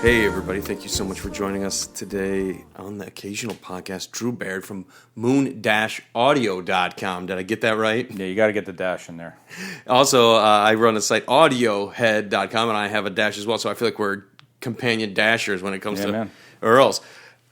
Hey everybody, thank you so much for joining us today on the occasional podcast. Drew Baird from moon-audio.com. Did I get that right? Yeah, you got to get the dash in there. Also, I run a site audiohead.com and I have a dash as well, so I feel like we're companion dashers when it comes to Earls.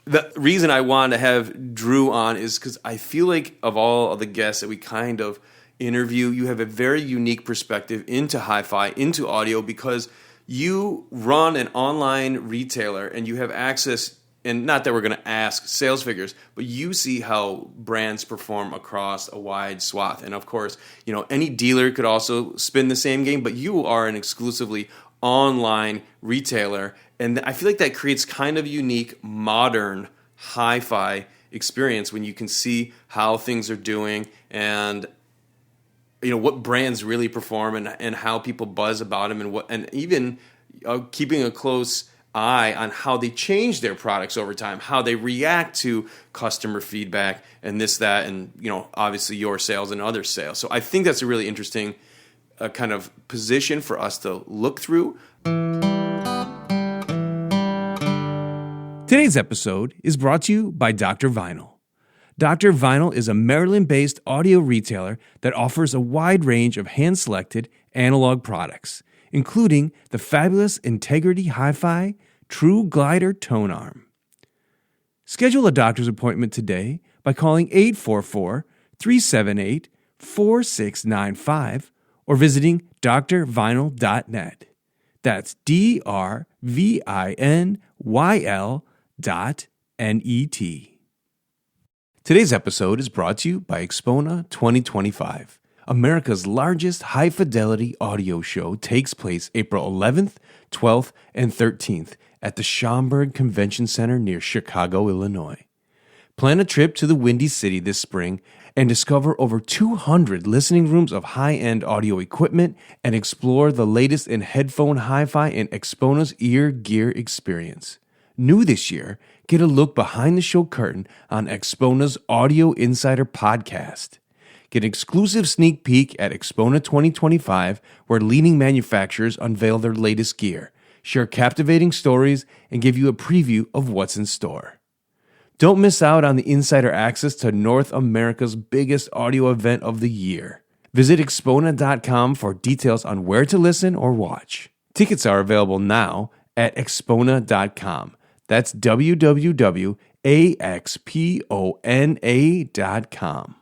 The reason I wanted to have Drew on is because I feel like of all of the guests that we kind of interview, you have a very unique perspective into hi-fi, into audio, because you run an online retailer and you have access, and not that we're going to ask sales figures, but you see how brands perform across a wide swath. And of course, you know, any dealer could also spin the same game, but you are an exclusively online retailer. And I feel like that creates kind of unique, modern, hi-fi experience when you can see how things are doing and what brands really perform and how people buzz about them and even keeping a close eye on how they change their products over time, how they react to customer feedback and this, that, and obviously your sales and other sales. So I think that's a really interesting kind of position for us to look through. Today's episode is brought to you by Dr. Vinyl. Dr. Vinyl is a Maryland-based audio retailer that offers a wide range of hand-selected analog products, including the fabulous Integrity Hi-Fi True Glider Tone Arm. Schedule a doctor's appointment today by calling 844-378-4695 or visiting drvinyl.net. That's drvinyl.net. Today's episode is brought to you by Expona 2025. America's largest high-fidelity audio show takes place April 11th, 12th, and 13th at the Schaumburg Convention Center near Chicago, Illinois. Plan a trip to the Windy City this spring and discover over 200 listening rooms of high-end audio equipment and explore the latest in headphone hi-fi and Expona's ear gear experience. New this year, get a look behind the show curtain on Expona's Audio Insider podcast. Get an exclusive sneak peek at Expona 2025, where leading manufacturers unveil their latest gear, share captivating stories, and give you a preview of what's in store. Don't miss out on the insider access to North America's biggest audio event of the year. Visit Expona.com for details on where to listen or watch. Tickets are available now at Expona.com. That's www.axpona.com.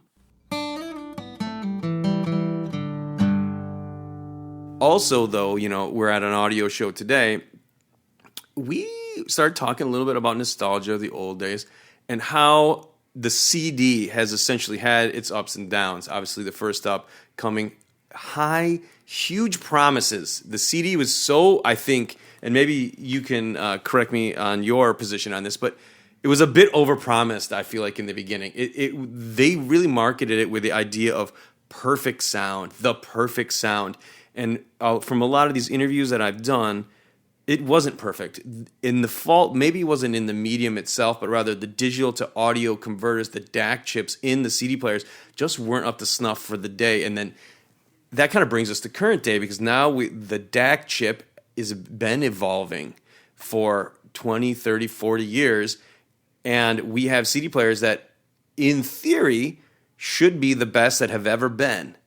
Also, though, we're at an audio show today, we started talking a little bit about nostalgia of the old days and how the CD has essentially had its ups and downs. Obviously, the first up coming high, huge promises. The CD was so, I think, and maybe you can correct me on your position on this, but it was a bit overpromised, I feel like, in the beginning. They really marketed it with the idea of perfect sound, the perfect sound. And from a lot of these interviews that I've done, it wasn't perfect. In the fault, maybe it wasn't in the medium itself, but rather the digital to audio converters, the DAC chips in the CD players just weren't up to snuff for the day. And then that kind of brings us to current day, because now the DAC chip has been evolving for 20, 30, 40 years, and we have CD players that, in theory, should be the best that have ever been.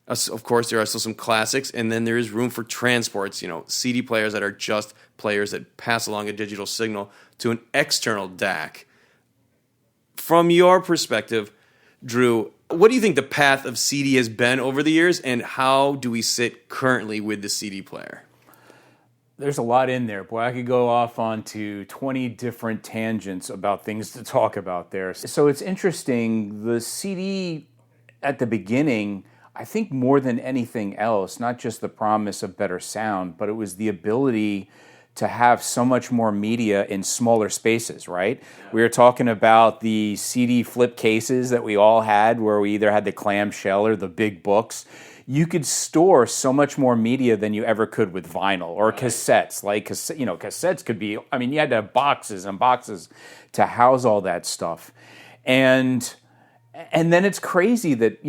Of course, there are still some classics, and then there is room for transports, CD players that are just players that pass along a digital signal to an external DAC. From your perspective, Drew, what do you think the path of CD has been over the years, and how do we sit currently with the CD player? There's a lot in there. Boy, I could go off onto 20 different tangents about things to talk about there. So it's interesting, the CD at the beginning, I think more than anything else, not just the promise of better sound, but it was the ability to have so much more media in smaller spaces, right? Yeah. We were talking about the CD flip cases that we all had, where we either had the clamshell or the big books. You could store so much more media than you ever could with vinyl or cassettes. Cassettes could be, you had to have boxes and boxes to house all that stuff. And then it's crazy that,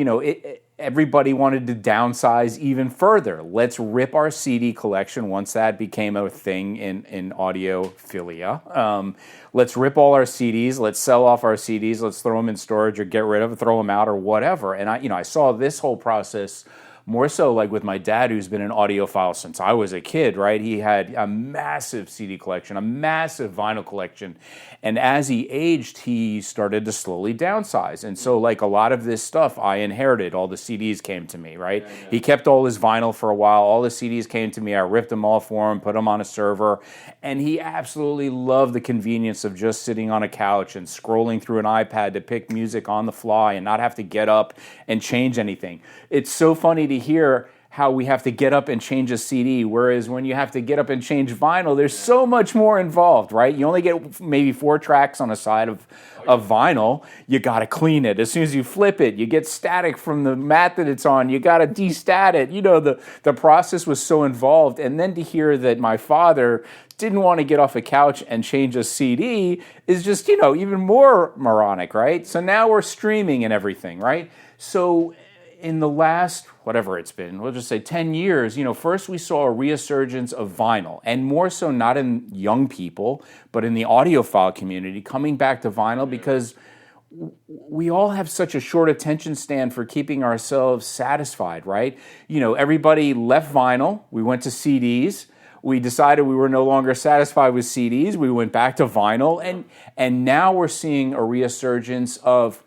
everybody wanted to downsize even further. Let's rip our CD collection once that became a thing in audiophilia. Let's rip all our CDs. Let's sell off our CDs. Let's throw them in storage or get rid of them, throw them out or whatever. And I saw this whole process more so like with my dad, who's been an audiophile since I was a kid, right? He had a massive CD collection, a massive vinyl collection. And as he aged, he started to slowly downsize. And so like a lot of this stuff I inherited. All the CDs came to me, right? Yeah. He kept all his vinyl for a while. All the CDs came to me. I ripped them all for him, put them on a server. And he absolutely loved the convenience of just sitting on a couch and scrolling through an iPad to pick music on the fly and not have to get up and change anything. It's so funny to hear how we have to get up and change a CD, whereas when you have to get up and change vinyl, there's so much more involved, right? You only get maybe 4 tracks on a side of vinyl. You got to clean it. As soon as you flip it, you get static from the mat that it's on. You got to destat it. The process was so involved. And then to hear that my father didn't want to get off a couch and change a CD is just, even more moronic, right? So now we're streaming and everything, right? So in the last, whatever it's been, we'll just say 10 years, first we saw a resurgence of vinyl, and more so not in young people, but in the audiophile community, coming back to vinyl because we all have such a short attention span for keeping ourselves satisfied, right? Everybody left vinyl, we went to CDs, we decided we were no longer satisfied with CDs, we went back to vinyl, and now we're seeing a resurgence of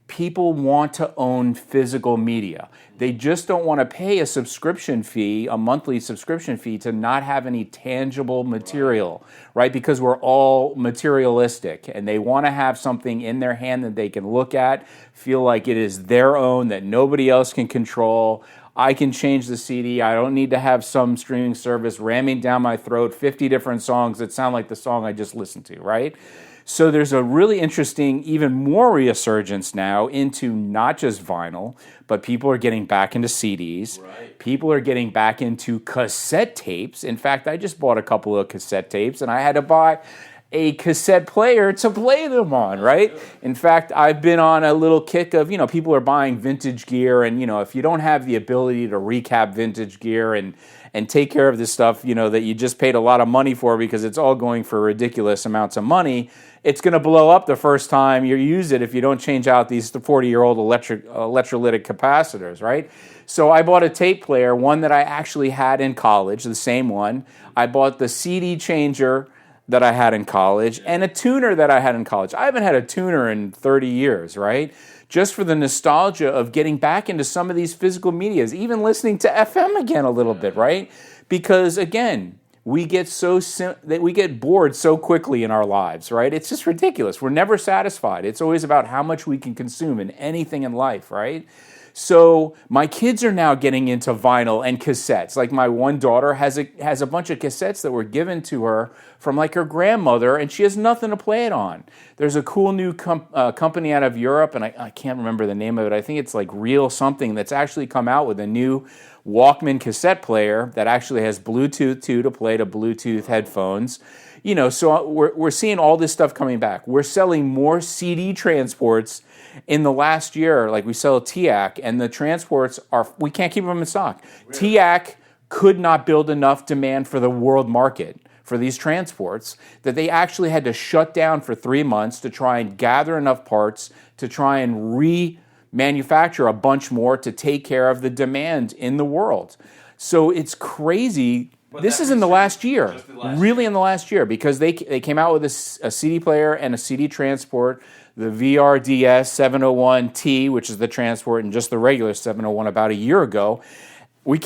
people want to own physical media. They just don't want to pay a subscription fee, a monthly subscription fee, to not have any tangible material, right? Because we're all materialistic, and they want to have something in their hand that they can look at, feel like it is their own, that nobody else can control. I can change the CD. I don't need to have some streaming service ramming down my throat 50 different songs that sound like the song I just listened to, right? So there's a really interesting, even more resurgence now into not just vinyl, but people are getting back into CDs. Right. People are getting back into cassette tapes. In fact, I just bought a couple of cassette tapes, and I had to buy a cassette player to play them on, right? In fact, I've been on a little kick of, people are buying vintage gear, and, if you don't have the ability to recap vintage gear and take care of this stuff, that you just paid a lot of money for because it's all going for ridiculous amounts of money, it's going to blow up the first time you use it if you don't change out these 40-year-old electrolytic capacitors, right? So I bought a tape player, one that I actually had in college, the same one. I bought the CD changer that I had in college and a tuner that I had in college. I haven't had a tuner in 30 years, right? Just for the nostalgia of getting back into some of these physical medias, even listening to FM again a little bit, right? Because again, we get we get bored so quickly in our lives, right? It's just ridiculous. We're never satisfied. It's always about how much we can consume in anything in life, right? So my kids are now getting into vinyl and cassettes. Like my one daughter has a bunch of cassettes that were given to her from like her grandmother, and she has nothing to play it on. There's a cool new company out of Europe, and I can't remember the name of it. I think it's like Real something, that's actually come out with a new Walkman cassette player that actually has Bluetooth too to play to Bluetooth headphones. So we're seeing all this stuff coming back. We're selling more CD transports in the last year. Like we sell TIAC, and the transports we can't keep them in stock. Really? TIAC could not build enough demand for the world market for these transports that they actually had to shut down for 3 months to try and gather enough parts to try and manufacture a bunch more to take care of the demand in the world. So it's crazy. But this is in the last year, really in the last year, because they came out with a CD player and a CD transport, the VRDS 701T, which is the transport, and just the regular 701 about a year ago. We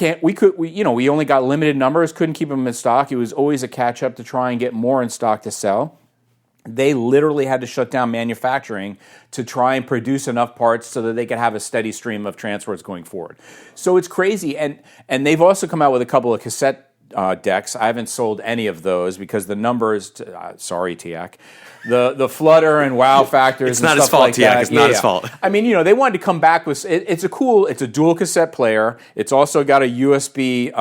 only got limited numbers, couldn't keep them in stock. It was always a catch up to try and get more in stock to sell. They literally had to shut down manufacturing to try and produce enough parts so that they could have a steady stream of transports going forward. So it's crazy. And they've also come out with a couple of cassette decks. I haven't sold any of those because the numbers, sorry, TIAC, the flutter and wow factors it's and not stuff his fault, like TIAC. that. It's not his fault. I mean, they wanted to come back with, it's a dual cassette player. It's also got a USB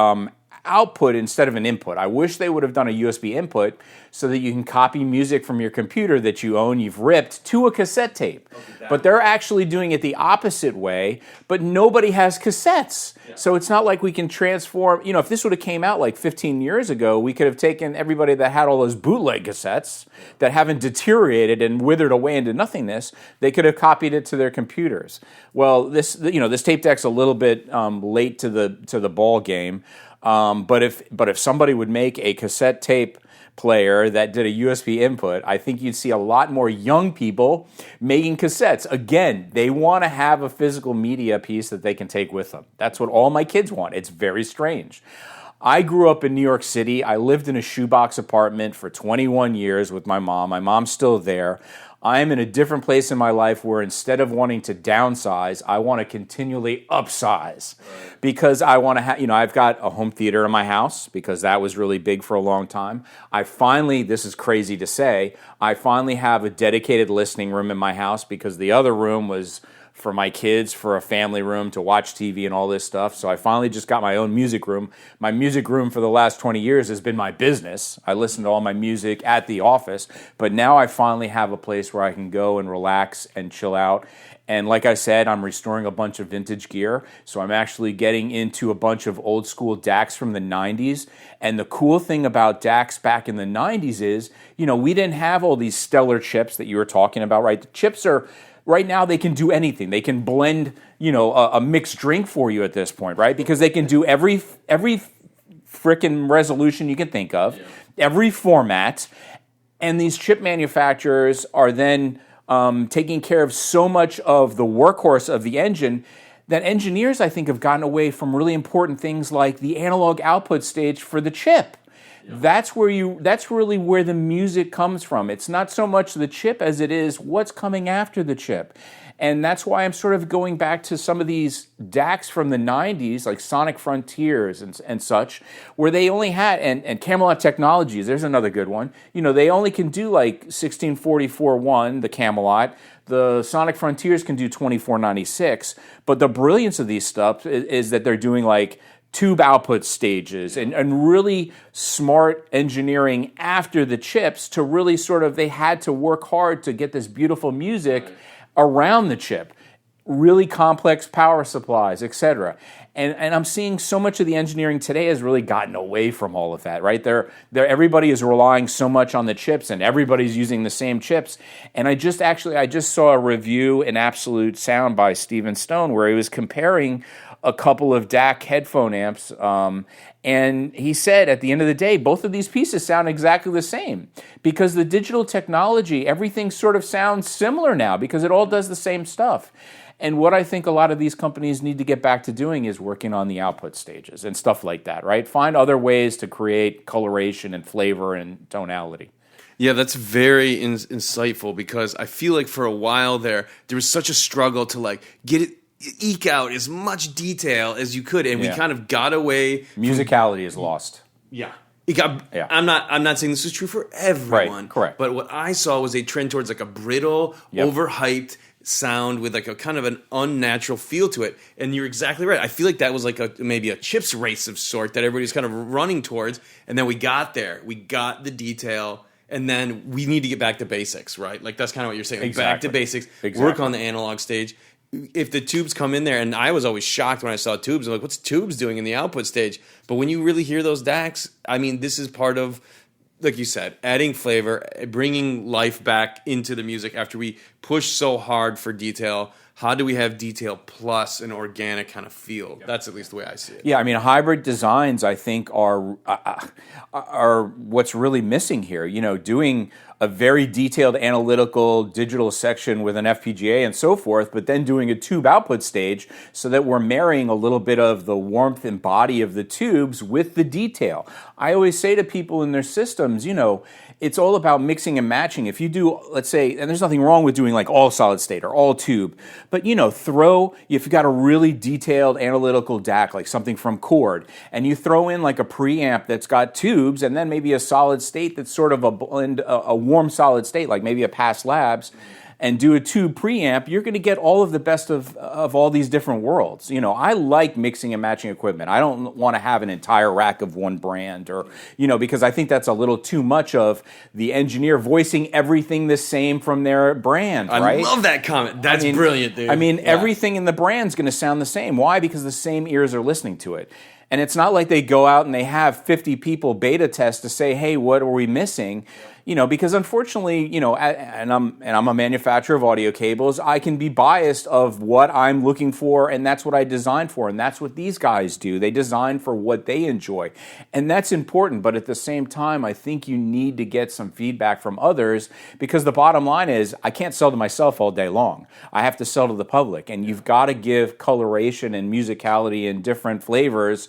output instead of an input. I wish they would have done a USB input so that you can copy music from your computer that you own, you've ripped, to a cassette tape. But they're actually doing it the opposite way, but nobody has cassettes. Yeah. So it's not like we can transform, if this would have came out like 15 years ago, we could have taken everybody that had all those bootleg cassettes that haven't deteriorated and withered away into nothingness, they could have copied it to their computers. Well, this tape deck's a little bit late to the ball game. But if somebody would make a cassette tape player that did a USB input, I think you'd see a lot more young people making cassettes. Again, they want to have a physical media piece that they can take with them. That's what all my kids want. It's very strange. I grew up in New York City. I lived in a shoebox apartment for 21 years with my mom. My mom's still there. I'm in a different place in my life where instead of wanting to downsize, I want to continually upsize. Right. Because I want to have, I've got a home theater in my house because that was really big for a long time. This is crazy to say, I finally have a dedicated listening room in my house because the other room was for my kids, for a family room to watch TV and all this stuff. So I finally just got my own music room. My music room for the last 20 years has been my business. I listen to all my music at the office, but now I finally have a place where I can go and relax and chill out. And like I said, I'm restoring a bunch of vintage gear. So I'm actually getting into a bunch of old school DACs from the 90s. And the cool thing about DACs back in the 90s is, we didn't have all these stellar chips that you were talking about, right? The chips are... Right now, they can do anything. They can blend, a mixed drink for you at this point, right? Because they can do every frickin' resolution you can think of, every format, and these chip manufacturers are then taking care of so much of the workhorse of the engine that engineers, I think, have gotten away from really important things like the analog output stage for the chip. Yeah. That's really where the music comes from. It's not so much the chip as it is what's coming after the chip. And that's why I'm sort of going back to some of these DACs from the 90s, like Sonic Frontiers and such, where they only had, and Camelot Technologies, there's another good one. They only can do like 1644.1, the Camelot. The Sonic Frontiers can do 2496. But the brilliance of these stuff is that they're doing like tube output stages and really smart engineering after the chips to really they had to work hard to get this beautiful music around the chip. Really complex power supplies, etc. And I'm seeing so much of the engineering today has really gotten away from all of that, right? Everybody is relying so much on the chips and everybody's using the same chips. And I just saw a review in Absolute Sound by Steven Stone where he was comparing a couple of DAC headphone amps, and he said at the end of the day, both of these pieces sound exactly the same because the digital technology, everything sort of sounds similar now because it all does the same stuff. And what I think a lot of these companies need to get back to doing is working on the output stages and stuff like that, right? Find other ways to create coloration and flavor and tonality. Yeah, that's very insightful because I feel like for a while there was such a struggle to eke out as much detail as you could, and we kind of got away. Musicality is lost. Yeah. I'm not saying this is true for everyone. Right, correct. But what I saw was a trend towards like a brittle, overhyped sound with like a kind of an unnatural feel to it. And you're exactly right. I feel like that was like maybe a chips race of sort that everybody's kind of running towards. And then we got there. We got the detail. And then we need to get back to basics, right? Like that's kind of what you're saying. Exactly. Back to basics. Exactly. Work on the analog stage. If the tubes come in there, and I was always shocked when I saw tubes, I'm like, what's tubes doing in the output stage? But when you really hear those DACs, I mean, this is part of, like you said, adding flavor, bringing life back into the music after we push so hard for detail. How do we have detail plus an organic kind of feel? That's at least the way I see it. Yeah, I mean, hybrid designs, I think, are what's really missing here. Doing a very detailed analytical digital section with an FPGA and so forth, but then doing a tube output stage so that we're marrying a little bit of the warmth and body of the tubes with the detail. I always say to people in their systems, it's all about mixing and matching. If you do, let's say, and there's nothing wrong with doing like all solid state or all tube, but if you've got a really detailed analytical DAC, like something from Chord, and you throw in like a preamp that's got tubes and then maybe a solid state that's sort of a blend, a warm solid state, like maybe a Past Labs, and do a tube preamp, you're going to get all of the best of all these different worlds. You know, I like mixing and matching equipment. I don't want to have an entire rack of one brand, or, you know, because I think that's a little too much of the engineer voicing everything the same from their brand, right? I love that comment. That's brilliant, dude. I mean, everything in the brand's going to sound the same. Why? Because the same ears are listening to it. And it's not like they go out and they have 50 people beta test to say, hey, what are we missing? You know, because unfortunately, you know, and I'm a manufacturer of audio cables, I can be biased of what I'm looking for, and that's what I design for, and that's what these guys do. They design for what they enjoy, and that's important. But at the same time, I think you need to get some feedback from others, because the bottom line is I can't sell to myself all day long. I have to sell to the public, and you've got to give coloration and musicality and different flavors.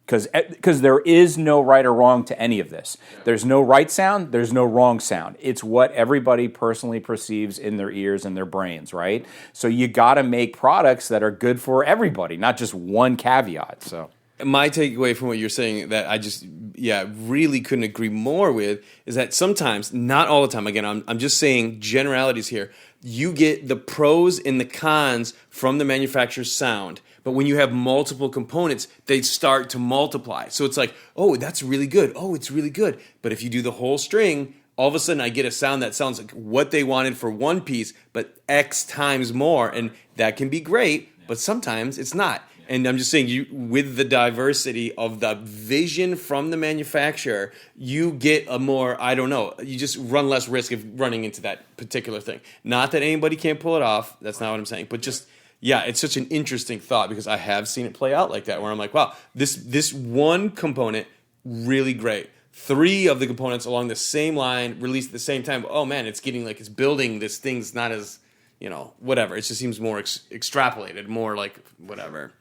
Because there is no right or wrong to any of this. There's no right sound, there's no wrong sound. It's what everybody personally perceives in their ears and their brains, right? So you got to make products that are good for everybody, not just one caveat. So my takeaway from what you're saying that I just, really couldn't agree more with is that sometimes, not all the time, again, I'm just saying generalities here, you get the pros and the cons from the manufacturer's sound. But when you have multiple components, they start to multiply. So it's like, oh, that's really good. Oh, it's really good. But if you do the whole string, all of a sudden I get a sound that sounds like what they wanted for one piece, but X times more. And that can be great, but sometimes it's not. And I'm just saying, with the diversity of the vision from the manufacturer, you get a more, you just run less risk of running into that particular thing. Not that anybody can't pull it off. That's not what I'm saying. But just... yeah, it's such an interesting thought, because I have seen it play out like that, where I'm like, wow, this one component, really great. 3 of the components along the same line, released at the same time. Oh man, it's getting like it's building this thing's not as, whatever. It just seems more extrapolated, more like whatever.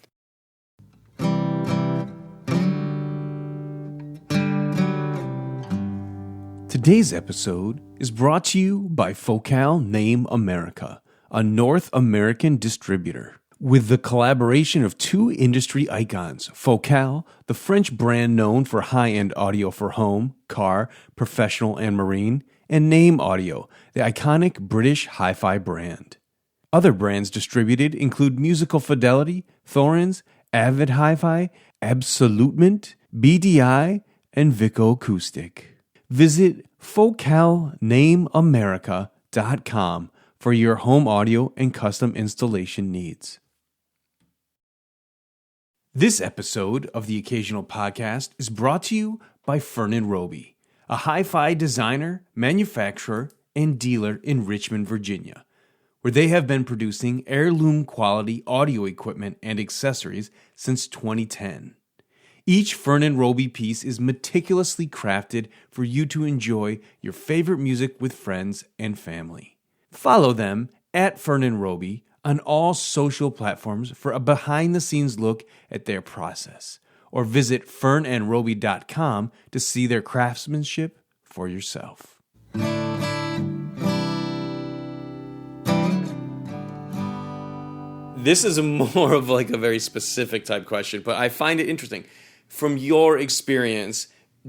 Today's episode is brought to you by Focal Name America, a North American distributor. With the collaboration of 2 industry icons, Focal, the French brand known for high-end audio for home, car, professional, and marine, and Name Audio, the iconic British hi-fi brand. Other brands distributed include Musical Fidelity, Thorens, Avid Hi-Fi, Absolutement, BDI, and Vico Acoustic. Visit FocalNameAmerica.com for your home audio and custom installation needs. This episode of the Occasional Podcast is brought to you by Fernan Roby, a hi-fi designer, manufacturer, and dealer in Richmond, Virginia, where they have been producing heirloom quality audio equipment and accessories since 2010. Each Fernan Roby piece is meticulously crafted for you to enjoy your favorite music with friends and family. Follow them at Fernan Roby on all social platforms for a behind-the-scenes look at their process, or visit fernandroby.com to see their craftsmanship for yourself. This is more of like a very specific type question, but I find it interesting. From your experience,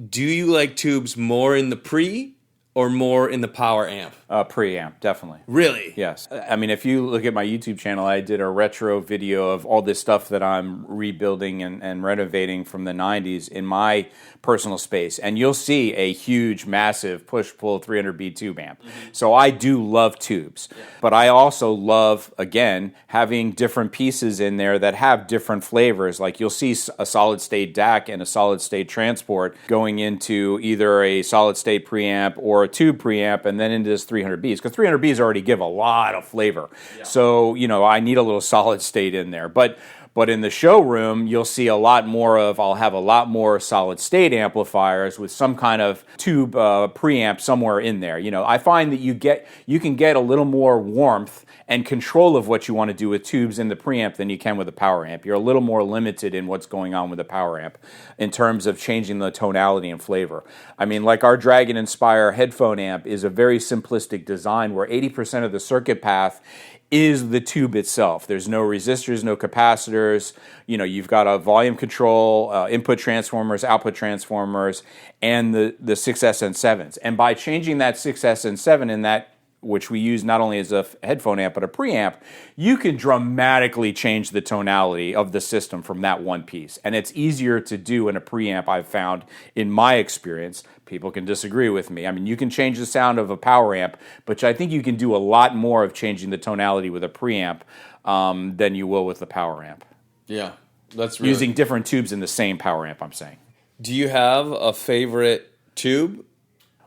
do you like tubes more in the pre or more in the power amp? Preamp, definitely. Really? Yes. I mean, if you look at my YouTube channel, I did a retro video of all this stuff that I'm rebuilding and renovating from the 90s in my personal space. And you'll see a huge, massive push-pull 300B tube amp. Mm-hmm. So I do love tubes. Yeah. But I also love, again, having different pieces in there that have different flavors. Like you'll see a solid-state DAC and a solid-state transport going into either a solid-state preamp or a tube preamp, and then into this 300Bs, because 300Bs already give a lot of flavor. Yeah. So, I need a little solid state in there. But in the showroom, you'll see I'll have a lot more solid state amplifiers with some kind of tube preamp somewhere in there. I find that you can get a little more warmth and control of what you want to do with tubes in the preamp than you can with a power amp. You're a little more limited in what's going on with a power amp in terms of changing the tonality and flavor. I mean, like our Dragon Inspire headphone amp is a very simplistic design where 80% of the circuit path is the tube itself. There's no resistors, no capacitors. You've got a volume control, input transformers, output transformers, and the 6S and 7s. And by changing that 6S and 7 in that which we use not only as a headphone amp but a preamp, you can dramatically change the tonality of the system from that one piece. And it's easier to do in a preamp, I've found, in my experience. People can disagree with me. I mean, you can change the sound of a power amp, but I think you can do a lot more of changing the tonality with a preamp than you will with the power amp. Yeah, that's really... Using different tubes in the same power amp, I'm saying. Do you have a favorite tube?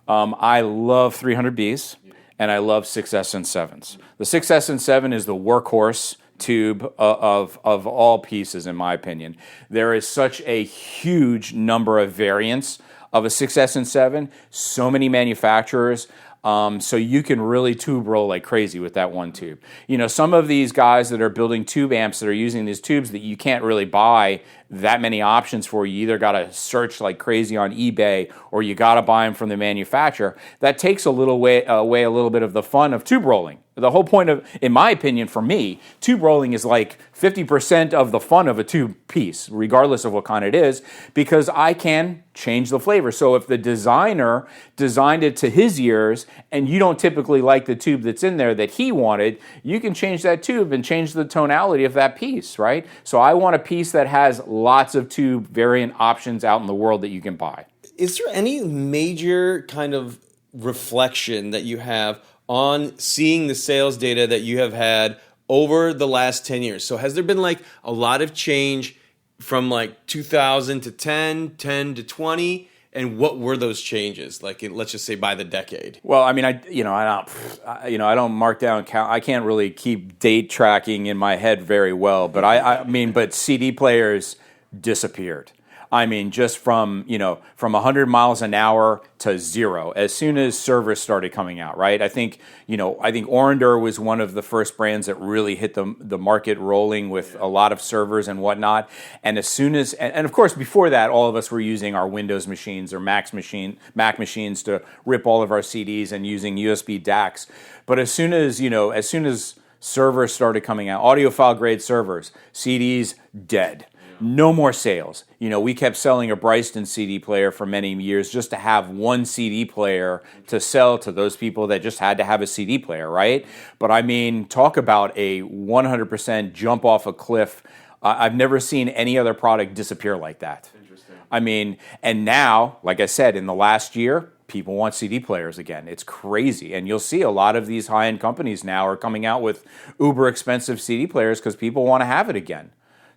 I love 300Bs, and I love 6S and 7s. The 6S and 7 is the workhorse tube of all pieces, in my opinion. There is such a huge number of variants of a 6S and 7, so many manufacturers. So you can really tube roll like crazy with that one tube. You know, some of these guys that are building tube amps that are using these tubes that you can't really buy that many options for, you either got to search like crazy on eBay or you got to buy them from the manufacturer. That takes away a little bit of the fun of tube rolling. The whole point of, in my opinion, for me, tube rolling is like 50% of the fun of a tube piece, regardless of what kind it is, because I can change the flavor. So if the designer designed it to his ears and you don't typically like the tube that's in there that he wanted, you can change that tube and change the tonality of that piece, right? So I want a piece that has lots of tube variant options out in the world that you can buy. Is there any major kind of reflection that you have on seeing the sales data that you have had over the last 10 years? So has there been like a lot of change from like 2000 to 10 to 20? And what were those changes? Like, let's just say by the decade. Well, I mean, I don't mark down count. I can't really keep date tracking in my head very well. But I mean, but CD players disappeared. I mean, just from 100 miles an hour to zero as soon as servers started coming out, right? I think Orander was one of the first brands that really hit the market rolling with a lot of servers and whatnot. And as soon as, and of course, before that, all of us were using our Windows machines or Mac machines to rip all of our CDs and using USB DACs. But as soon as servers started coming out, audiophile grade servers, CDs dead. No more sales. You know, we kept selling a Bryston CD player for many years just to have one CD player to sell to those people that just had to have a CD player, right? But I mean, talk about a 100% jump off a cliff. I've never seen any other product disappear like that. Interesting. I mean, and now, like I said, in the last year, people want CD players again. It's crazy. And you'll see a lot of these high-end companies now are coming out with uber expensive CD players because people want to have it again.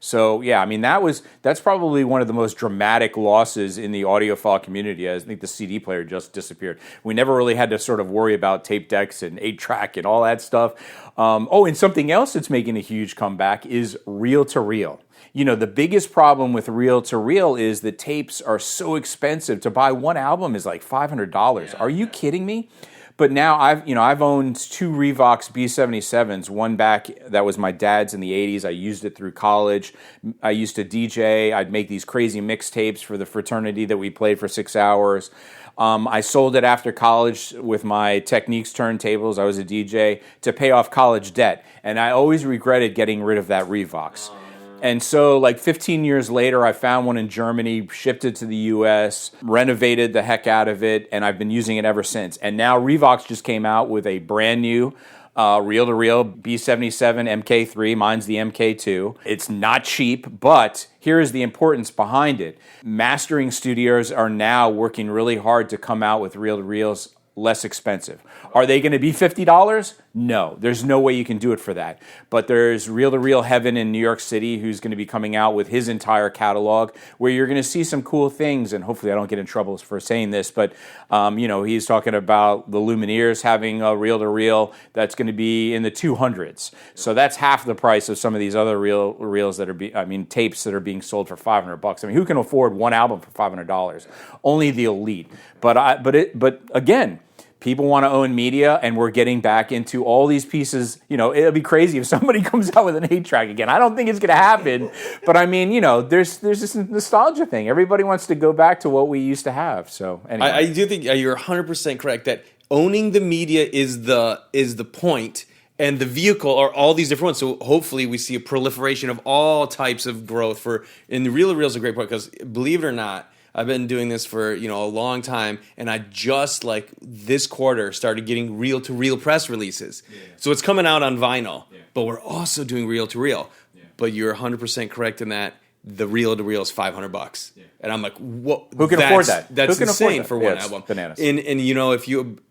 So, yeah, I mean, that's probably one of the most dramatic losses in the audiophile community. I think the CD player just disappeared. We never really had to sort of worry about tape decks and 8-track and all that stuff. And something else that's making a huge comeback is reel-to-reel. You know, the biggest problem with reel-to-reel is that tapes are so expensive. To buy one album is like $500. Yeah. Are you kidding me? But now I've owned two Revox B77s. One back that was my dad's in the 80s. I used it through college. I used to DJ. I'd make these crazy mixtapes for the fraternity that we played for 6 hours. I sold it after college with my Techniques turntables. I was a DJ to pay off college debt, and I always regretted getting rid of that Revox. And so like 15 years later, I found one in Germany, shipped it to the U.S., renovated the heck out of it, and I've been using it ever since. And now Revox just came out with a brand new reel-to-reel B77 MK3. Mine's the MK2. It's not cheap, but here is the importance behind it. Mastering studios are now working really hard to come out with reel-to-reels less expensive. Are they going to be $50? No, there's no way you can do it for that. But there's Reel-to-Reel Heaven in New York City who's going to be coming out with his entire catalog where you're going to see some cool things, and hopefully I don't get in trouble for saying this, but he's talking about the Lumineers having a reel-to-reel that's going to be in the 200s. So that's half the price of some of these other reels that are tapes that are being sold for $500. I mean, who can afford one album for $500? Only the elite. But again, people want to own media, and we're getting back into all these pieces. You know, it'll be crazy if somebody comes out with an 8-track again. I don't think it's going to happen, but I mean, there's this nostalgia thing. Everybody wants to go back to what we used to have. So anyway. I do think you're 100% correct that owning the media is the point, and the vehicle are all these different ones. So hopefully we see a proliferation of all types of growth and the reel-to-reel is a great point because believe it or not, I've been doing this for a long time, and I just like this quarter started getting reel-to-reel press releases. Yeah. So it's coming out on vinyl, but we're also doing reel-to-reel. Yeah. But you're 100% correct in that the reel-to-reel is $500, and I'm like, what? Who can afford that? That's Who can insane afford that? for one album. Bananas. And if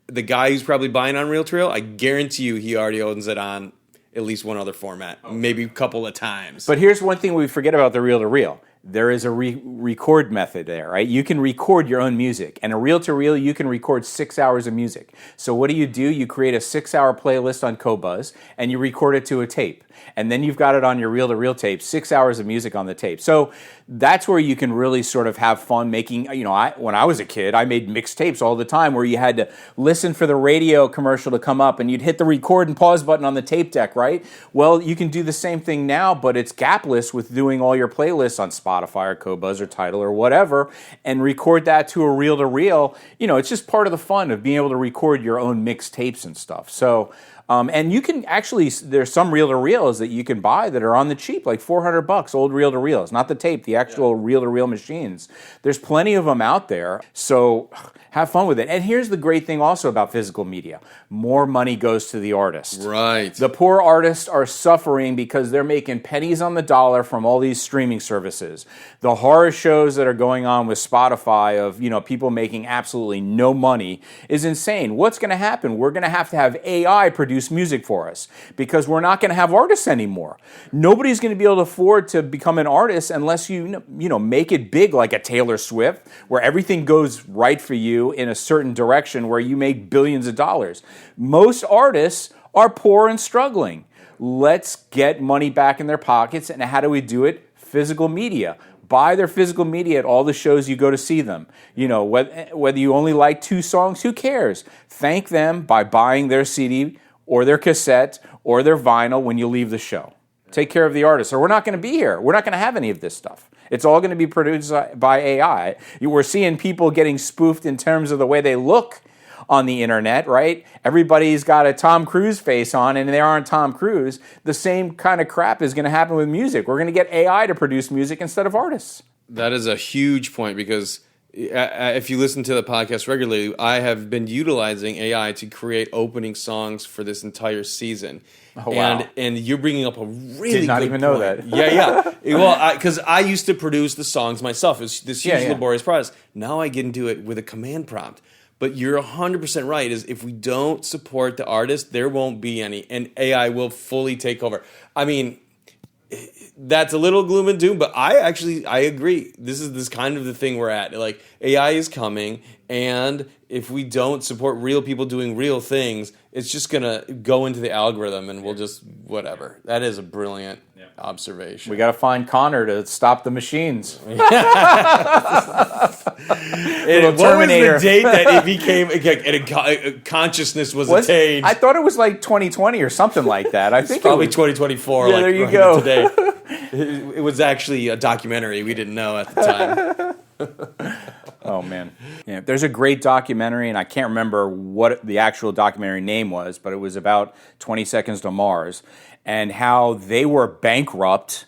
the guy who's probably buying on reel-to-reel, I guarantee you he already owns it on at least one other format, maybe a couple of times. But here's one thing we forget about the reel-to-reel. There is a record method there, right? You can record your own music. And a reel-to-reel, you can record 6 hours of music. So what do? You create a 6-hour playlist on Qobuz, and you record it to a tape. And then you've got it on your reel-to-reel tape, 6 hours of music on the tape. So that's where you can really sort of have fun making, when I was a kid, I made mixtapes all the time where you had to listen for the radio commercial to come up, and you'd hit the record and pause button on the tape deck, right? Well, you can do the same thing now, but it's gapless with doing all your playlists on Spotify or Qobuz or Tidal or whatever, and record that to a reel-to-reel. It's just part of the fun of being able to record your own mixtapes and stuff. So, and you can actually, there's some reel-to-reels that you can buy that are on the cheap, like $400, old reel-to-reels, not the tape, the actual reel-to-reel machines. There's plenty of them out there, so have fun with it. And here's the great thing also about physical media. More money goes to the artist. Right. The poor artists are suffering because they're making pennies on the dollar from all these streaming services. The horror shows that are going on with Spotify of, people making absolutely no money is insane. What's going to happen? We're going to have AI produce music for us because we're not going to have artists anymore. Nobody's going to be able to afford to become an artist unless you make it big like a Taylor Swift, where everything goes right for you in a certain direction where you make billions of dollars. Most artists are poor and struggling. Let's get money back in their pockets, and how do we do it? Physical media. Buy their physical media at all the shows you go to see them. Whether you only like 2 songs, who cares? Thank them by buying their CD or their cassette or their vinyl when you leave the show. Take care of the artist, or we're not going to be here. We're not going to have any of this stuff. It's all going to be produced by AI. We're seeing people getting spoofed in terms of the way they look on the internet, right? Everybody's got a Tom Cruise face on, and they aren't Tom Cruise. The same kind of crap is going to happen with music. We're going to get AI to produce music instead of artists. That is a huge point because if you listen to the podcast regularly, I have been utilizing AI to create opening songs for this entire season. Oh, wow. And you're bringing up a really Did not good even point. know that. Yeah. Well, because I used to produce the songs myself. It's this huge laborious process. Now I get into it with a command prompt. But you're 100% right, is if we don't support the artist, there won't be any, and AI will fully take over. I mean, that's a little gloom and doom, but I agree. This is kind of the thing we're at. Like, AI is coming, and if we don't support real people doing real things, it's just going to go into the algorithm, and we'll just, whatever. That is a brilliant observation. We got to find Connor to stop the machines. What was the date that it became consciousness was attained? I thought it was like 2020 or something like that. I think it's probably 2024. Yeah, there you go. Today. It was actually a documentary. We didn't know at the time. Oh, man. Yeah, there's a great documentary, and I can't remember what the actual documentary name was, but it was about 20 Seconds to Mars and how they were bankrupt,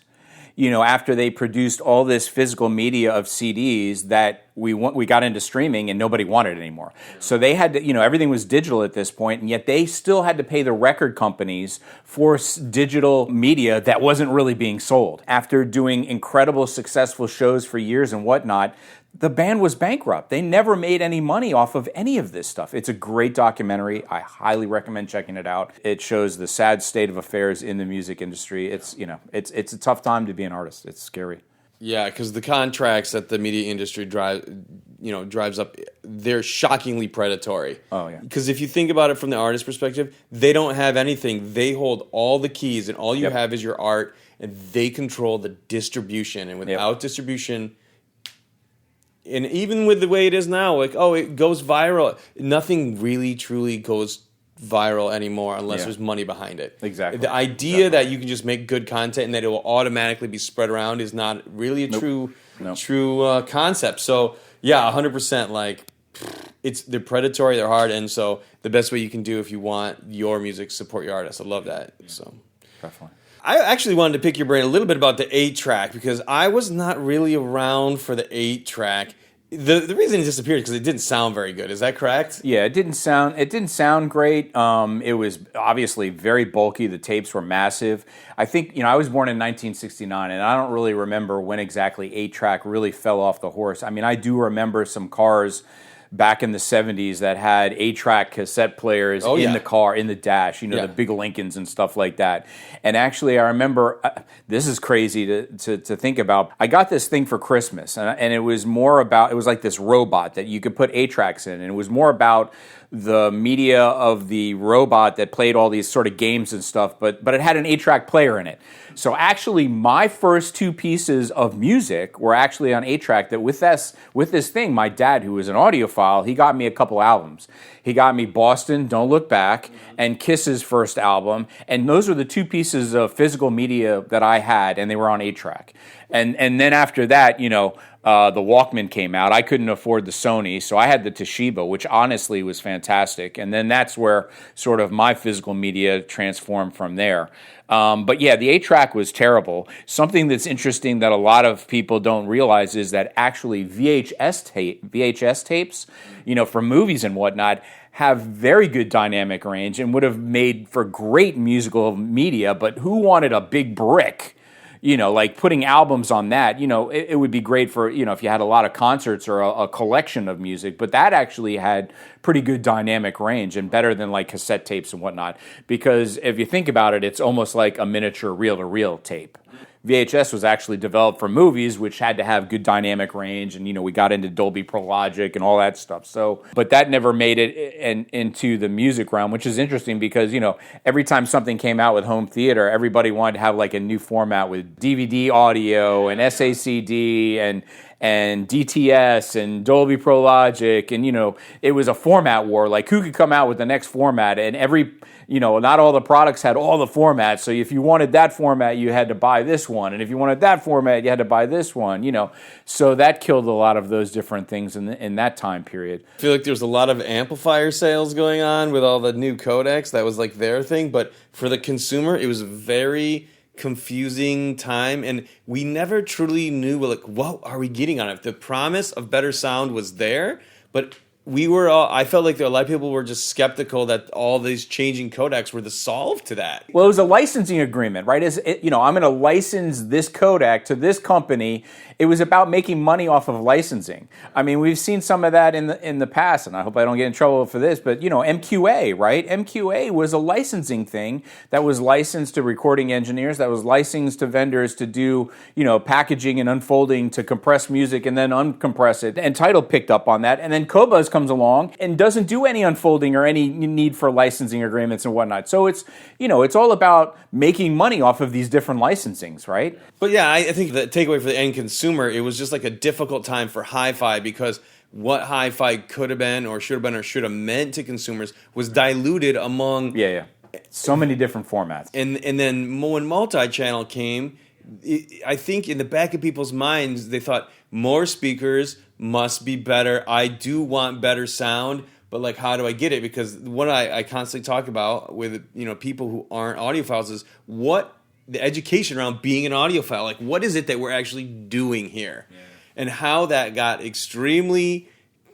after they produced all this physical media of CDs that we got into streaming and nobody wanted it anymore. So they had to, everything was digital at this point, and yet they still had to pay the record companies for digital media that wasn't really being sold. After doing incredible, successful shows for years and whatnot, the band was bankrupt. They never made any money off of any of this stuff. It's a great documentary. I highly recommend checking it out. It shows the sad state of affairs in the music industry. It's a tough time to be an artist. It's scary. Yeah, because the contracts that the media industry drives up, they're shockingly predatory. Oh, yeah. Because if you think about it from the artist perspective, they don't have anything. They hold all the keys, and all you have is your art, and they control the distribution. And without distribution, and even with the way it is now, it goes viral. Nothing really, truly goes viral anymore unless there's money behind it. Exactly. The idea that you can just make good content and that it will automatically be spread around is not really a true concept. So, 100%. Like, they're predatory, they're hard, and so the best way you can do if you want your music, support your artists. I love that. Yeah. So, definitely. I actually wanted to pick your brain a little bit about the 8-track because I was not really around for the 8-track. The reason it disappeared is because it didn't sound very good. Is that correct? Yeah, it didn't sound great. It was obviously very bulky. The tapes were massive. I think, I was born in 1969, and I don't really remember when exactly 8-track really fell off the horse. I mean, I do remember some cars back in the 70s that had 8-track cassette players the car, in the dash, the big Lincolns and stuff like that. And actually, I remember, this is crazy to think about. I got this thing for Christmas, and it was more about, it was like this robot that you could put 8-tracks in, and it was more about the media of the robot that played all these sort of games and stuff, but it had an 8-track player in it. So actually, my first 2 pieces of music were actually on 8-track. That with this thing, my dad, who was an audiophile, he got me a couple albums. He got me Boston, Don't Look Back, and Kiss's first album, and those were the 2 pieces of physical media that I had, and they were on 8-track. And then after that, the Walkman came out. I couldn't afford the Sony, so I had the Toshiba, which honestly was fantastic. And then that's where sort of my physical media transformed from there. But yeah, the 8-track was terrible. Something that's interesting that a lot of people don't realize is that actually VHS tapes, for movies and whatnot, have very good dynamic range and would have made for great musical media, but who wanted a big brick? Like putting albums on that, it would be great for, if you had a lot of concerts or a collection of music, but that actually had pretty good dynamic range and better than like cassette tapes and whatnot. Because if you think about it, it's almost like a miniature reel-to-reel tape. VHS was actually developed for movies, which had to have good dynamic range, and we got into Dolby Pro Logic and all that stuff. So, but that never made it into the music realm, which is interesting because every time something came out with home theater, everybody wanted to have like a new format with DVD audio and SACD and DTS and Dolby Pro Logic, and it was a format war. Like who could come out with the next format, and not all the products had all the formats. So if you wanted that format, you had to buy this one. And if you wanted that format, you had to buy this one, So that killed a lot of those different things in that time period. I feel like there was a lot of amplifier sales going on with all the new codecs. That was like their thing. But for the consumer, it was a very confusing time. And we never truly knew, what are we getting on it? The promise of better sound was there, but I felt like a lot of people were just skeptical that all these changing codecs were the solve to that. Well, it was a licensing agreement, right? I'm going to license this codec to this company. It was about making money off of licensing. I mean, we've seen some of that in the past, and I hope I don't get in trouble for this, but MQA, right? MQA was a licensing thing that was licensed to recording engineers, that was licensed to vendors to do, packaging and unfolding to compress music and then uncompress it. And Tidal picked up on that, and then Qobuz comes along and doesn't do any unfolding or any need for licensing agreements and whatnot. So it's all about making money off of these different licensings, right? But yeah, I think the takeaway for the end consumer, it was just like a difficult time for hi-fi because what hi-fi could have been or should have meant to consumers was diluted among... Yeah. So many different formats. And then when multi-channel came, I think in the back of people's minds, they thought more speakers must be better. I do want better sound, but how do I get it? Because what I constantly talk about with people who aren't audiophiles is what the education around being an audiophile. What is it that we're actually doing here? Yeah. And how that got extremely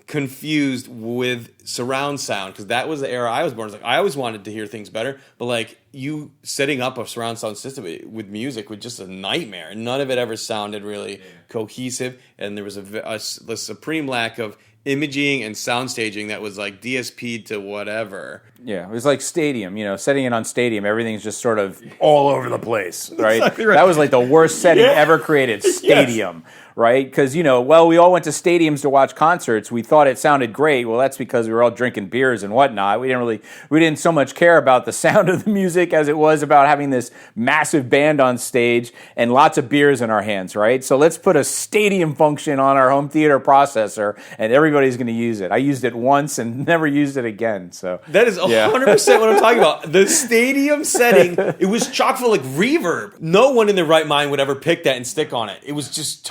confused with surround sound, because that was the era I was born. I always wanted to hear things better, but you setting up a surround sound system with music was just a nightmare. None of it ever sounded really cohesive, and there was a supreme lack of imaging and sound staging that was DSP to whatever. Yeah, it was like Stadium, setting it on Stadium, everything's just sort of all over the place, right? Exactly right. That was the worst setting ever created, Stadium. Yes. Right? Because, we all went to stadiums to watch concerts. We thought it sounded great. Well, that's because we were all drinking beers and whatnot. We didn't so much care about the sound of the music as it was about having this massive band on stage and lots of beers in our hands, right? So let's put a stadium function on our home theater processor and everybody's going to use it. I used it once and never used it again. So that is 100% what I'm talking about. The stadium setting, it was chock full of reverb. No one in their right mind would ever pick that and stick on it. It was just...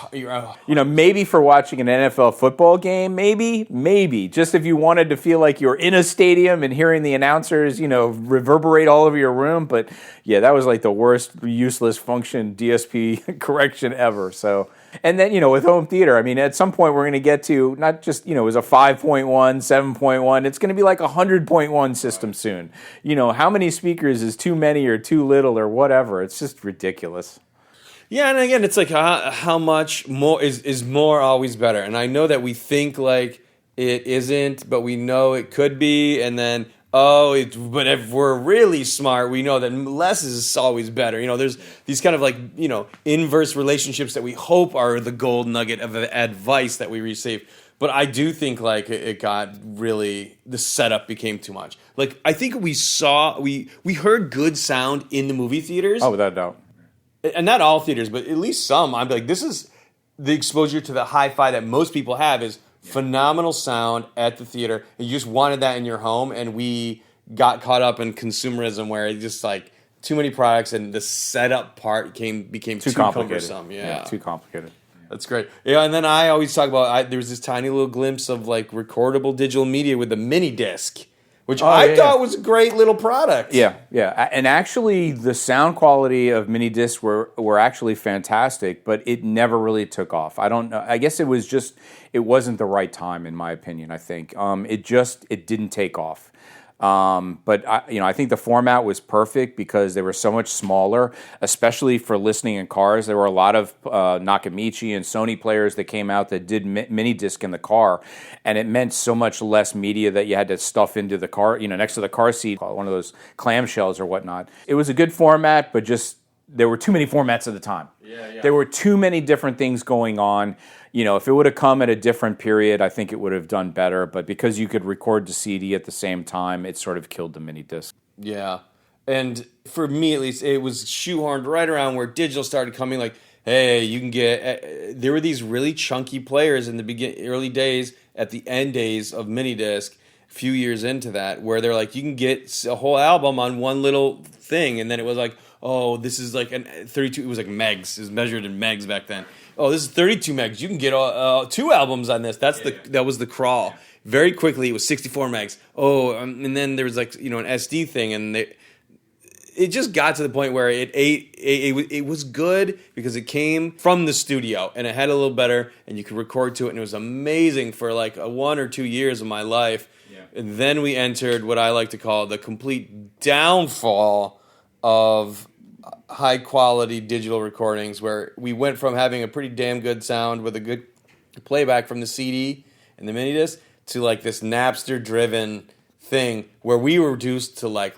maybe for watching an NFL football game, maybe. Just if you wanted to feel like you're in a stadium and hearing the announcers, reverberate all over your room. But yeah, that was the worst useless function DSP correction ever. So And then, with home theater, I mean, at some point we're going to get to not just, it was a 5.1, 7.1. It's going to be like a 100.1 system soon. How many speakers is too many or too little or whatever? It's just ridiculous. Yeah, and again, it's like how much more is more always better. And I know that we think like it isn't, but we know it could be. And then, but if we're really smart, we know that less is always better. There's these kind of like, inverse relationships that we hope are the gold nugget of advice that we receive. But I do think like it got really, the setup became too much. Like I think we heard good sound in the movie theaters. Oh, without a doubt. And not all theaters, but at least some. I'm like, this is the exposure to the hi-fi that most people have is phenomenal sound at the theater. And you just wanted that in your home, and we got caught up in consumerism where it just like too many products and the setup part became too cumbersome. Yeah, too complicated. That's great. Yeah, and then I always talk about there was this tiny little glimpse of like recordable digital media with the mini disc. Which I thought was a great little product. Yeah. And actually, the sound quality of mini discs were actually fantastic, but it never really took off. I don't know. I guess it wasn't the right time, in my opinion, I think. It didn't take off. But I think the format was perfect because they were so much smaller, especially for listening in cars. There were a lot of Nakamichi and Sony players that came out that did mini disc in the car, and it meant so much less media that you had to stuff into the car, next to the car seat, one of those clamshells or whatnot. It was a good format, but just there were too many formats at the time. Yeah. There were too many different things going on. If it would have come at a different period, I think it would have done better. But because you could record to CD at the same time, it sort of killed the mini disc. Yeah. And for me, at least, it was shoehorned right around where digital started coming. Like, hey, you can get... there were these really chunky players in the early days, at the end days of mini disc, a few years into that, where they're like, you can get a whole album on one little thing. And then it was like, oh, this is like 32... It was like megs. It was measured in megs back then. Oh, this is 32 megs. You can get 2 albums on this. That was the crawl. Very quickly, it was 64 megs. Oh, and then there was like an SD thing, and it just got to the point where it was good because it came from the studio and it had a little better, and you could record to it, and it was amazing for like 1 or 2 years of my life. Yeah. And then we entered what I like to call the complete downfall of high quality digital recordings, where we went from having a pretty damn good sound with a good playback from the CD and the mini disc to like this Napster driven thing where we were reduced to like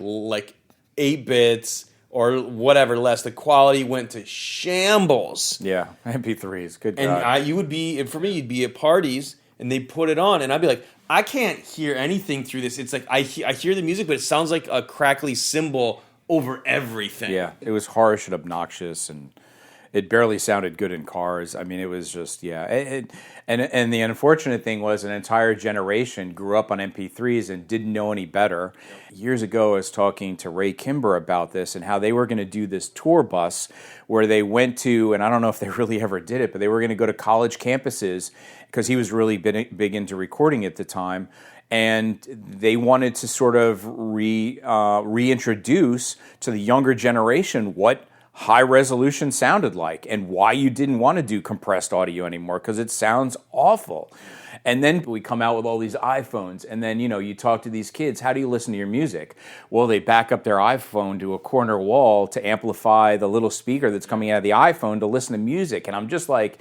8 bits or whatever less. The quality went to shambles. Yeah, MP3s, good God. And you'd be at parties and they put it on and I'd be like, I can't hear anything through this. It's like I hear the music, but it sounds like a crackly cymbal over everything. Yeah, it was harsh and obnoxious, and it barely sounded good in cars. I mean, it was just, and the unfortunate thing was an entire generation grew up on MP3s and didn't know any better. Years ago, I was talking to Ray Kimber about this and how they were going to do this tour bus where they went to, and I don't know if they really ever did it, but they were going to go to college campuses because he was really big into recording at the time. And they wanted to sort of reintroduce to the younger generation what high resolution sounded like and why you didn't want to do compressed audio anymore because it sounds awful. And then we come out with all these iPhones, and then you talk to these kids, how do you listen to your music? Well, they back up their iPhone to a corner wall to amplify the little speaker that's coming out of the iPhone to listen to music. And I'm just like,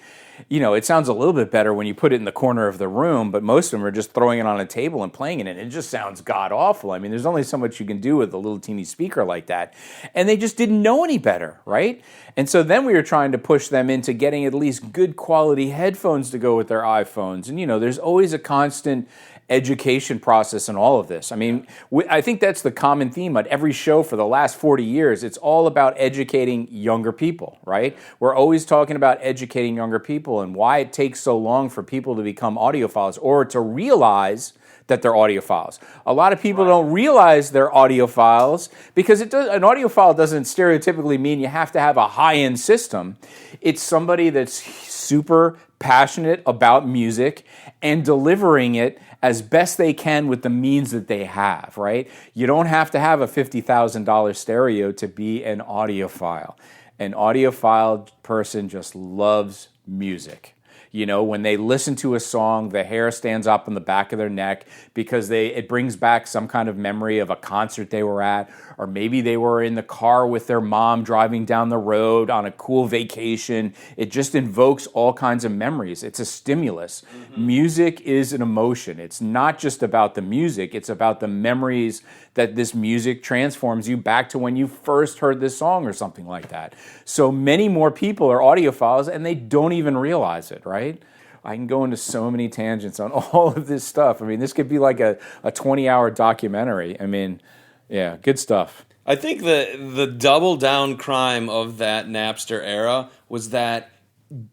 it sounds a little bit better when you put it in the corner of the room, but most of them are just throwing it on a table and playing it, and it just sounds god-awful. I mean, there's only so much you can do with a little teeny speaker like that. And they just didn't know any better, right? And so then we were trying to push them into getting at least good quality headphones to go with their iPhones. And, there's always a constant education process in all of this. I mean, I think that's the common theme at every show for the last 40 years. It's all about educating younger people, right? We're always talking about educating younger people and why it takes so long for people to become audiophiles or to realize that they're audiophiles. A lot of people don't realize they're audiophiles because an audiophile doesn't stereotypically mean you have to have a high-end system. It's somebody that's super passionate about music and delivering it as best they can with the means that they have, right? You don't have to have a $50,000 stereo to be an audiophile. An audiophile person just loves music. You know, when they listen to a song, the hair stands up on the back of their neck because it brings back some kind of memory of a concert they were at, or maybe they were in the car with their mom driving down the road on a cool vacation. It just invokes all kinds of memories. It's a stimulus. Mm-hmm. Music is an emotion. It's not just about the music. It's about the memories that this music transforms you back to when you first heard this song or something like that. So many more people are audiophiles and they don't even realize it, right? I can go into so many tangents on all of this stuff. I mean, this could be like a 20-hour documentary. I mean, yeah, good stuff. I think the double down crime of that Napster era was that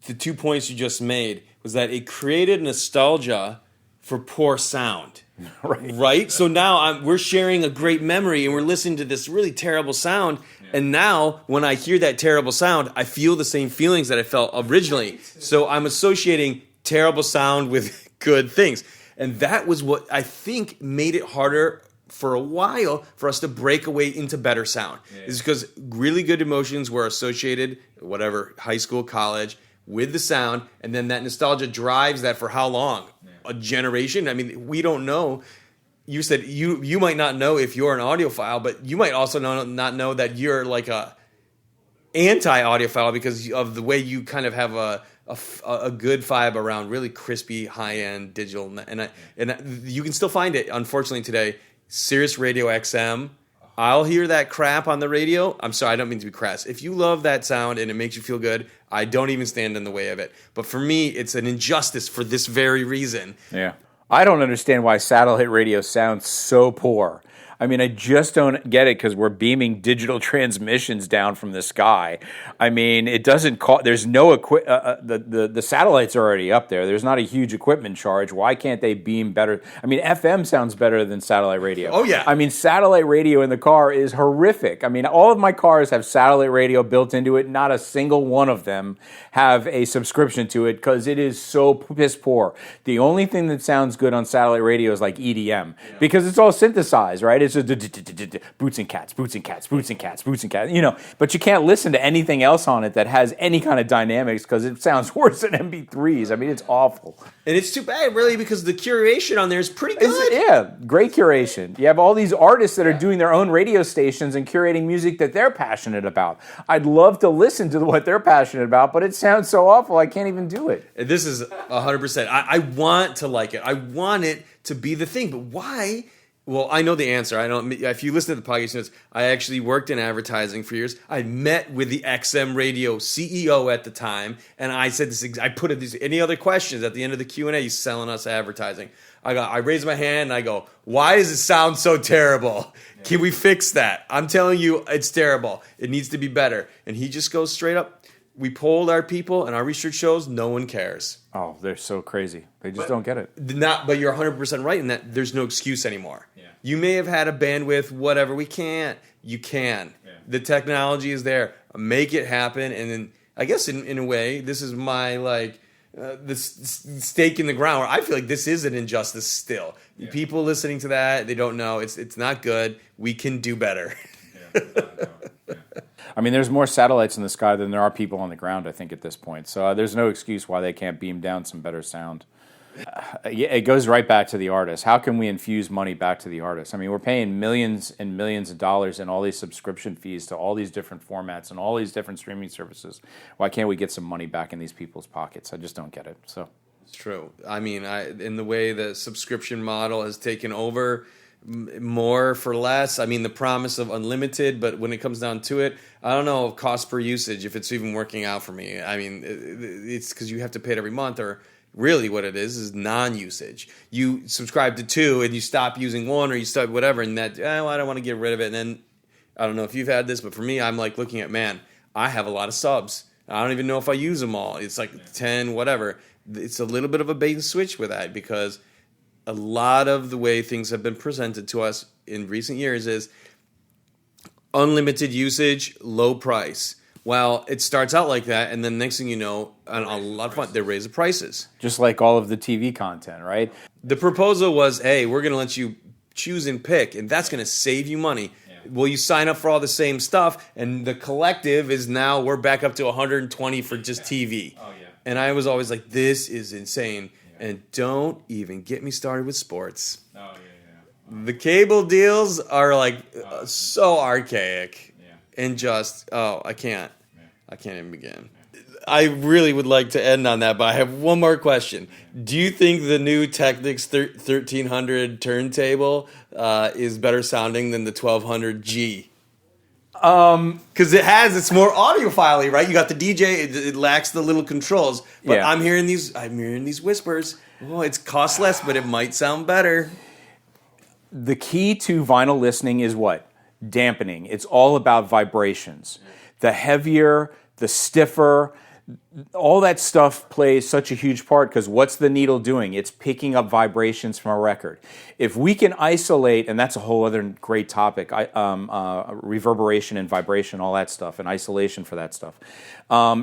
the 2 points you just made was that it created nostalgia for poor sound. Right? So now we're sharing a great memory and we're listening to this really terrible sound. Yeah. And now when I hear that terrible sound, I feel the same feelings that I felt originally. So I'm associating terrible sound with good things. And that was what I think made it harder for a while for us to break away into better sound. Yeah. Is because really good emotions were associated, whatever, high school, college, with the sound. And then that nostalgia drives that for how long? A generation. I mean, we don't know. You said you might not know if you're an audiophile, but you might also not know that you're like a anti-audiophile because of the way you kind of have a good vibe around really crispy, high-end digital. And you can still find it, unfortunately, today. Sirius Radio XM. I'll hear that crap on the radio. I'm sorry, I don't mean to be crass. If you love that sound and it makes you feel good, I don't even stand in the way of it. But for me, it's an injustice for this very reason. Yeah. I don't understand why satellite radio sounds so poor. I mean, I just don't get it because we're beaming digital transmissions down from the sky. I mean, it doesn't cost. There's no the satellites are already up there. There's not a huge equipment charge. Why can't they beam better? I mean, FM sounds better than satellite radio. Oh yeah. I mean, satellite radio in the car is horrific. I mean, all of my cars have satellite radio built into it. Not a single one of them have a subscription to it because it is so piss poor. The only thing that sounds good on satellite radio is like EDM because it's all synthesized, right? It's just boots and cats, boots and cats, boots and cats, boots and cats, you know. But you can't listen to anything else on it that has any kind of dynamics because it sounds worse than MP3s. I mean, it's awful. And it's too bad, really, because the curation on there is pretty good. Yeah, great curation. You have all these artists that are doing their own radio stations and curating music that they're passionate about. I'd love to listen to what they're passionate about, but it sounds so awful, I can't even do it. This is 100%. I want to like it. I want it to be the thing, but why? Well, I know the answer. I don't. If you listen to the podcast, I actually worked in advertising for years. I met with the XM Radio CEO at the time, and I said this. I put it. Any other questions at the end of the Q&A? He's selling us advertising. I raise my hand and I go, "Why does it sound so terrible? Can we fix that? I'm telling you, it's terrible. It needs to be better." And he just goes straight up. We polled our people, and our research shows no one cares. Oh, they're so crazy. They just don't get it. But you're 100% right in that there's no excuse anymore. Yeah. You may have had a bandwidth, whatever. We can't. You can. Yeah. The technology is there. Make it happen. And then I guess in a way, this is my stake in the ground where I feel like this is an injustice still. Yeah. People listening to that, they don't know. It's not good. We can do better. Yeah. I mean, there's more satellites in the sky than there are people on the ground, I think, at this point. So there's no excuse why they can't beam down some better sound. It goes right back to the artist. How can we infuse money back to the artist? I mean, we're paying millions and millions of dollars in all these subscription fees to all these different formats and all these different streaming services. Why can't we get some money back in these people's pockets? I just don't get it. So it's true. I mean, in the way the subscription model has taken over, more for less. I mean, the promise of unlimited, but when it comes down to it, I don't know cost per usage if it's even working out for me. I mean, it's because you have to pay it every month, or really what it is non-usage. You subscribe to 2 and you stop using 1, or you start whatever, and that I don't want to get rid of it. And then I don't know if you've had this, but for me, I'm like looking at, man, I have a lot of subs. I don't even know if I use them all. It's like 10, whatever. It's a little bit of a bait and switch with that because a lot of the way things have been presented to us in recent years is unlimited usage, low price. Well, it starts out like that, and then next thing you know, and a lot of fun, they raise the prices. Just like all of the TV content, right? The proposal was, hey, we're going to let you choose and pick, and that's going to save you money. Yeah. Well, you sign up for all the same stuff, and the collective is now, we're back up to $120 for just TV. Oh, yeah. And I was always like, this is insane. Yeah. And don't even get me started with sports. Oh, yeah. The cable deals are like so archaic. Yeah. And just, I can't. Yeah. I can't even begin. Yeah. I really would like to end on that, but I have one more question. Do you think the new Technics 1300 turntable is better sounding than the 1200G? Because it's more audiophile-y, right? You got the DJ, it lacks the little controls. But I'm hearing these whispers. Oh, it costs less, but it might sound better. The key to vinyl listening is what? Dampening. It's all about vibrations. The heavier, the stiffer, all that stuff plays such a huge part because what's the needle doing? It's picking up vibrations from a record. If we can isolate, and that's a whole other great topic, reverberation and vibration, all that stuff, and isolation for that stuff.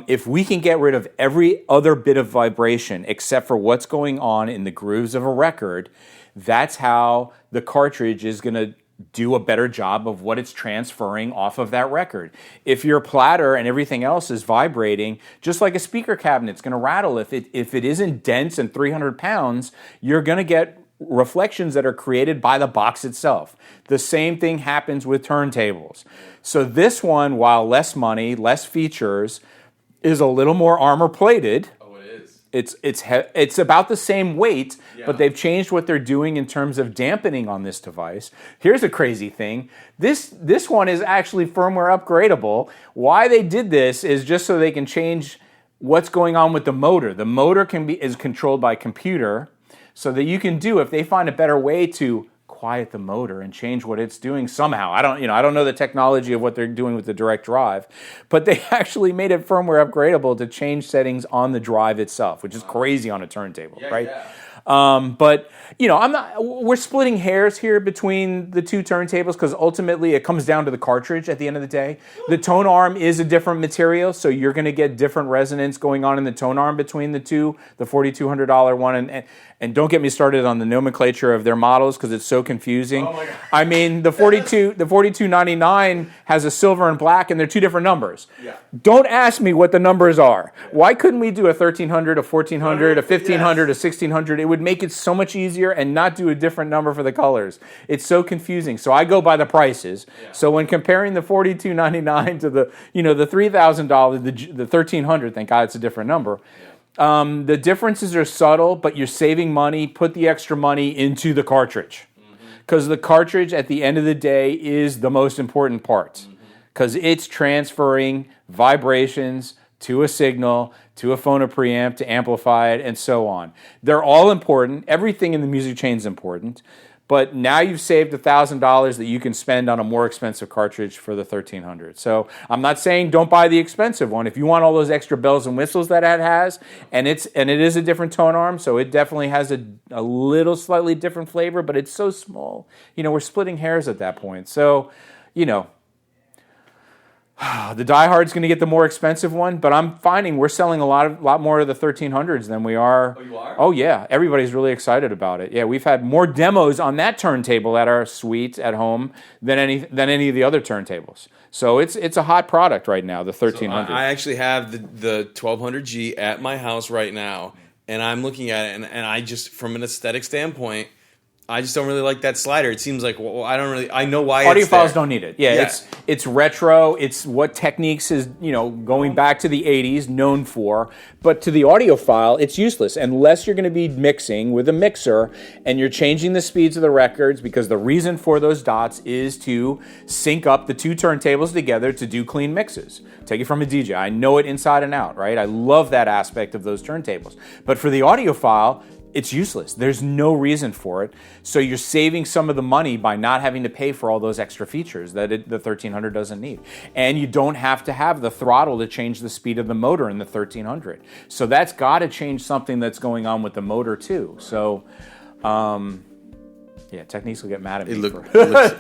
If we can get rid of every other bit of vibration except for what's going on in the grooves of a record, that's how the cartridge is going to do a better job of what it's transferring off of that record. If your platter and everything else is vibrating, just like a speaker cabinet's going to rattle, if it isn't dense and 300 pounds, you're going to get reflections that are created by the box itself. The same thing happens with turntables. So this one, while less money, less features, is a little more armor plated. It's about the same weight, but they've changed what they're doing in terms of dampening on this device. Here's a crazy thing. This one is actually firmware upgradable. Why they did this is just so they can change what's going on with the motor. The motor is controlled by computer, so that you can if they find a better way to quiet the motor and change what it's doing somehow. I don't know the technology of what they're doing with the direct drive, but they actually made it firmware upgradable to change settings on the drive itself, which is crazy on a turntable, right? Yeah. But we're splitting hairs here between the two turntables because ultimately it comes down to the cartridge at the end of the day. The tone arm is a different material, so you're going to get different resonance going on in the tone arm between the two, the $4,200 one and don't get me started on the nomenclature of their models because it's so confusing. Oh my God. I mean, the 4299 has a silver and black, and they're two different numbers. Yeah. Don't ask me what the numbers are. Yeah. Why couldn't we do a 1300, a 1400, a 1500, a 1600? It would make it so much easier and not do a different number for the colors. It's so confusing. So I go by the prices. Yeah. So when comparing the 4299 to the $3,000, the 1300, thank God it's a different number. Yeah. The differences are subtle, but you're saving money. Put the extra money into the cartridge. Because the cartridge, at the end of the day, is the most important part. Because it's transferring vibrations to a signal, to a phono preamp, to amplify it, and so on. They're all important. Everything in the music chain is important. But now you've saved $1,000 that you can spend on a more expensive cartridge for the 1300. So I'm not saying don't buy the expensive one. If you want all those extra bells and whistles that it has, and it is a different tone arm, so it definitely has a little slightly different flavor, but it's so small. We're splitting hairs at that point. So, the diehard's going to get the more expensive one, but I'm finding we're selling a lot more of the 1300s than we are. Oh, you are? Oh, yeah. Everybody's really excited about it. Yeah, we've had more demos on that turntable at our suite at home than any of the other turntables. So it's a hot product right now, the 1300. So I actually have the 1200G at my house right now, and I'm looking at it, and I just, from an aesthetic standpoint, I just don't really like that slider. It seems like, I know why audiophiles don't need it. Yeah, it's retro. It's what Technics is, going back to the 80s known for. But to the audiophile, it's useless unless you're going to be mixing with a mixer and you're changing the speeds of the records because the reason for those dots is to sync up the two turntables together to do clean mixes. Take it from a DJ. I know it inside and out, right? I love that aspect of those turntables. But for the audiophile, it's useless. There's no reason for it. So you're saving some of the money by not having to pay for all those extra features that the 1300 doesn't need. And you don't have to have the throttle to change the speed of the motor in the 1300. So that's got to change something that's going on with the motor too. So, Techniques will get mad at me for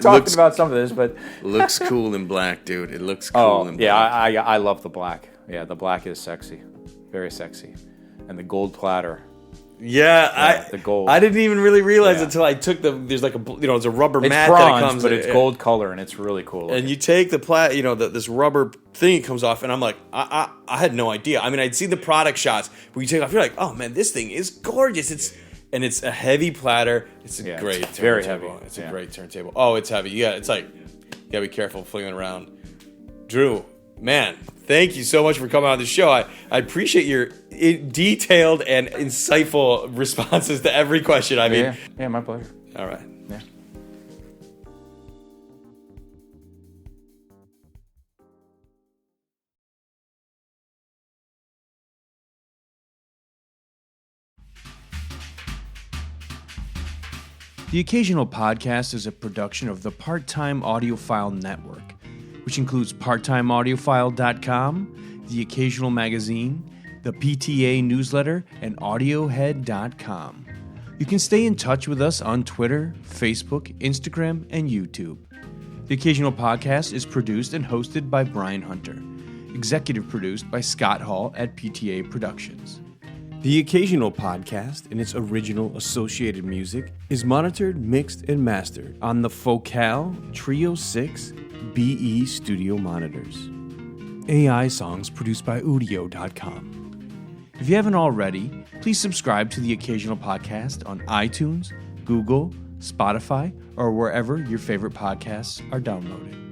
talking about some of this, but looks cool in black, dude. It looks cool in black. Yeah, I love the black. Yeah, the black is sexy, very sexy, and the gold platter. Yeah, the gold. I didn't even really realize Yeah. until I took there's like it's a rubber It's mat bronze, that it comes, but it's gold color, and it's really cool. And you take this rubber thing comes off, and I'm like, I had no idea. I mean, I'd seen the product shots, but you take it off, you're like, oh man, this thing is gorgeous. It's a heavy platter. It's a great it's very turntable. heavy. It's a great turntable. Oh, it's heavy. Yeah, it's like you gotta be careful flinging it around. Drew, man, thank you so much for coming on the show. I appreciate your detailed and insightful responses to every question. I mean, yeah, my pleasure. All right. Yeah. The Occasional Podcast is a production of the Part-Time Audiophile Network, which includes parttimeaudiophile.com, The Occasional Magazine, the PTA newsletter, and audiohead.com. You can stay in touch with us on Twitter, Facebook, Instagram, and YouTube. The Occasional Podcast is produced and hosted by Brian Hunter, executive produced by Scott Hall at PTA Productions. The Occasional Podcast and its original associated music is monitored, mixed, and mastered on the Focal Trio 6 BE studio monitors. AI songs produced by Udio.com. If you haven't already, please subscribe to The Occasional Podcast on iTunes, Google, Spotify, or wherever your favorite podcasts are downloaded.